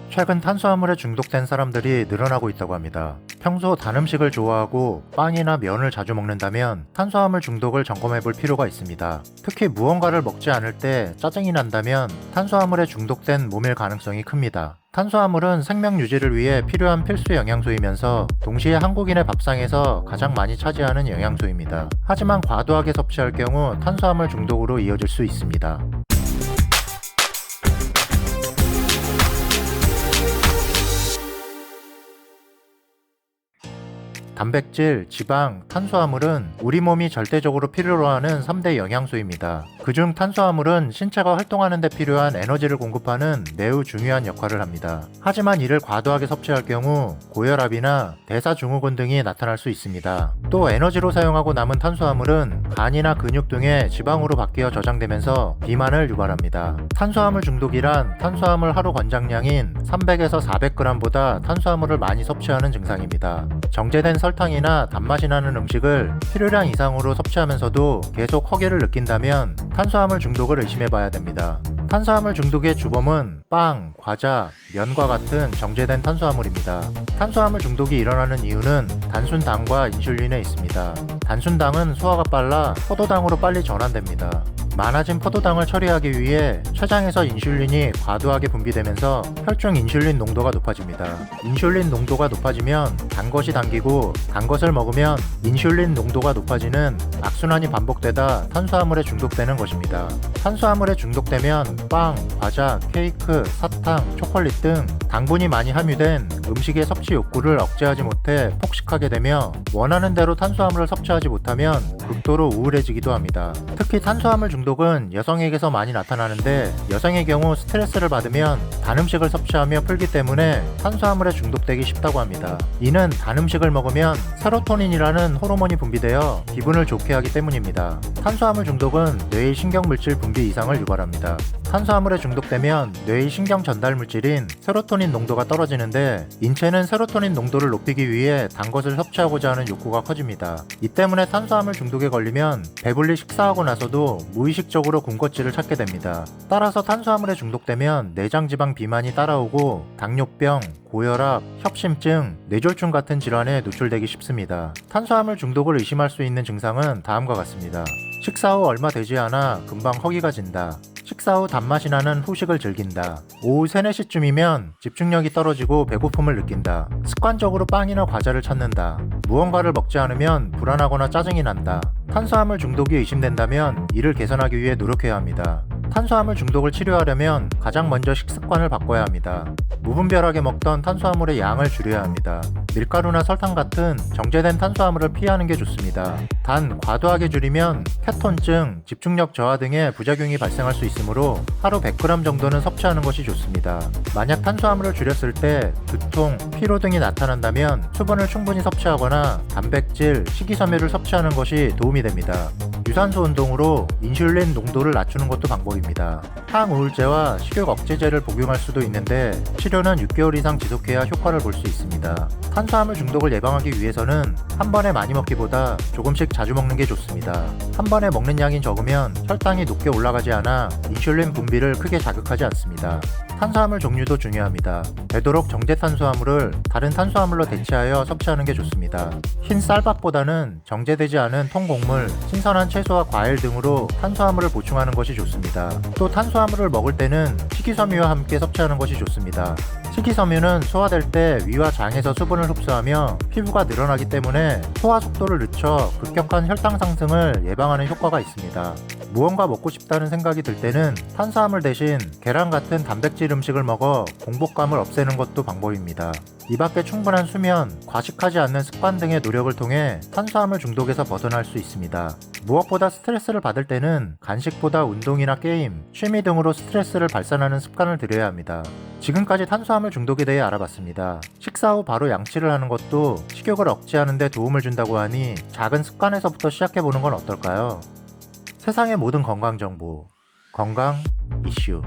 최근 탄수화물에 중독된 사람들이 늘어나고 있다고 합니다. 평소 단 음식을 좋아하고 빵이나 면을 자주 먹는다면 탄수화물 중독을 점검해 볼 필요가 있습니다. 특히 무언가를 먹지 않을 때 짜증이 난다면 탄수화물에 중독된 몸일 가능성이 큽니다. 탄수화물은 생명 유지를 위해 필요한 필수 영양소이면서 동시에 한국인의 밥상에서 가장 많이 차지하는 영양소입니다. 하지만 과도하게 섭취할 경우 탄수화물 중독으로 이어질 수 있습니다. 단백질, 지방, 탄수화물은 우리 몸이 절대적으로 필요로 하는 3대 영양소입니다. 그중 탄수화물은 신체가 활동하는 데 필요한 에너지를 공급하는 매우 중요한 역할을 합니다. 하지만 이를 과도하게 섭취할 경우 고혈압이나 대사증후군 등이 나타날 수 있습니다. 또 에너지로 사용하고 남은 탄수화물은 간이나 근육 등의 지방으로 바뀌어 저장되면서 비만을 유발합니다. 탄수화물 중독이란 탄수화물 하루 권장량인 300에서 400g보다 탄수화물을 많이 섭취하는 증상입니다. 정제된 설탕이나 단맛이 나는 음식을 필요량 이상으로 섭취하면서도 계속 허기를 느낀다면 탄수화물 중독을 의심해봐야 됩니다. 탄수화물 중독의 주범은 빵, 과자, 면과 같은 정제된 탄수화물입니다. 탄수화물 중독이 일어나는 이유는 단순당과 인슐린에 있습니다. 단순당은 소화가 빨라 포도당으로 빨리 전환됩니다. 많아진 포도당을 처리하기 위해 췌장에서 인슐린이 과도하게 분비되면서 혈중 인슐린 농도가 높아집니다. 인슐린 농도가 높아지면 단 것이 당기고 단 것을 먹으면 인슐린 농도가 높아지는 악순환이 반복되다 탄수화물에 중독되는 것입니다. 탄수화물에 중독되면 빵, 과자, 케이크, 사탕, 초콜릿 등 당분이 많이 함유된 음식의 섭취 욕구를 억제하지 못해 폭식하게 되며 원하는 대로 탄수화물을 섭취하지 못하면 극도로 우울해지기도 합니다. 특히 탄수화물 중독은 여성에게서 많이 나타나는데 여성의 경우 스트레스를 받으면 단 음식을 섭취하며 풀기 때문에 탄수화물에 중독되기 쉽다고 합니다. 이는 단 음식을 먹으면 세로토닌이라는 호르몬이 분비되어 기분을 좋게 하기 때문입니다. 탄수화물 중독은 뇌의 신경물질 분비 이상을 유발합니다. 탄수화물에 중독되면 뇌의 신경 전달 물질인 세로토닌 농도가 떨어지는데 인체는 세로토닌 농도를 높이기 위해 단 것을 섭취하고자 하는 욕구가 커집니다. 이 때문에 탄수화물 중독에 걸리면 배불리 식사하고 나서도 무의식적으로 군것질을 찾게 됩니다. 따라서 탄수화물에 중독되면 내장지방 비만이 따라오고 당뇨병, 고혈압, 협심증, 뇌졸중 같은 질환에 노출되기 쉽습니다. 탄수화물 중독을 의심할 수 있는 증상은 다음과 같습니다. 식사 후 얼마 되지 않아 금방 허기가 진다. 식사 후 단맛이 나는 후식을 즐긴다. 오후 3, 4시쯤이면 집중력이 떨어지고 배고픔을 느낀다. 습관적으로 빵이나 과자를 찾는다. 무언가를 먹지 않으면 불안하거나 짜증이 난다. 탄수화물 중독이 의심된다면 이를 개선하기 위해 노력해야 합니다. 탄수화물 중독을 치료하려면 가장 먼저 식습관을 바꿔야 합니다. 무분별하게 먹던 탄수화물의 양을 줄여야 합니다. 밀가루나 설탕 같은 정제된 탄수화물을 피하는 게 좋습니다. 단 과도하게 줄이면 케톤증, 집중력 저하 등의 부작용이 발생할 수 있으므로 하루 100g 정도는 섭취하는 것이 좋습니다. 만약 탄수화물을 줄였을 때 두통, 피로 등이 나타난다면 수분을 충분히 섭취하거나 단백질, 식이섬유를 섭취하는 것이 도움이 됩니다. 유산소 운동으로 인슐린 농도를 낮추는 것도 방법입니다. 항우울제와 식욕 억제제를 복용할 수도 있는데 치료는 6개월 이상 지속해야 효과를 볼 수 있습니다. 탄수화물 중독을 예방하기 위해서는 한 번에 많이 먹기보다 조금씩 자주 먹는 게 좋습니다. 한 번에 먹는 양이 적으면 혈당이 높게 올라가지 않아 인슐린 분비를 크게 자극하지 않습니다. 탄수화물 종류도 중요합니다. 되도록 정제 탄수화물을 다른 탄수화물로 대체하여 섭취하는 게 좋습니다. 흰 쌀밥보다는 정제되지 않은 통곡물, 신선한 채소와 과일 등으로 탄수화물을 보충하는 것이 좋습니다. 또 탄수화물을 먹을 때는 식이섬유와 함께 섭취하는 것이 좋습니다. 식이섬유는 소화될 때 위와 장에서 수분을 흡수하며 피부가 늘어나기 때문에 소화 속도를 늦춰 급격한 혈당 상승을 예방하는 효과가 있습니다. 무언가 먹고 싶다는 생각이 들 때는 탄수화물 대신 계란 같은 단백질 음식을 먹어 공복감을 없애는 것도 방법입니다. 이 밖에 충분한 수면, 과식하지 않는 습관 등의 노력을 통해 탄수화물 중독에서 벗어날 수 있습니다. 무엇보다 스트레스를 받을 때는 간식보다 운동이나 게임, 취미 등으로 스트레스를 발산하는 습관을 들여야 합니다. 지금까지 탄수화물 중독에 대해 알아봤습니다. 식사 후 바로 양치를 하는 것도 식욕을 억제하는 데 도움을 준다고 하니 작은 습관에서부터 시작해보는 건 어떨까요? 세상의 모든 건강 정보, 건강 이슈.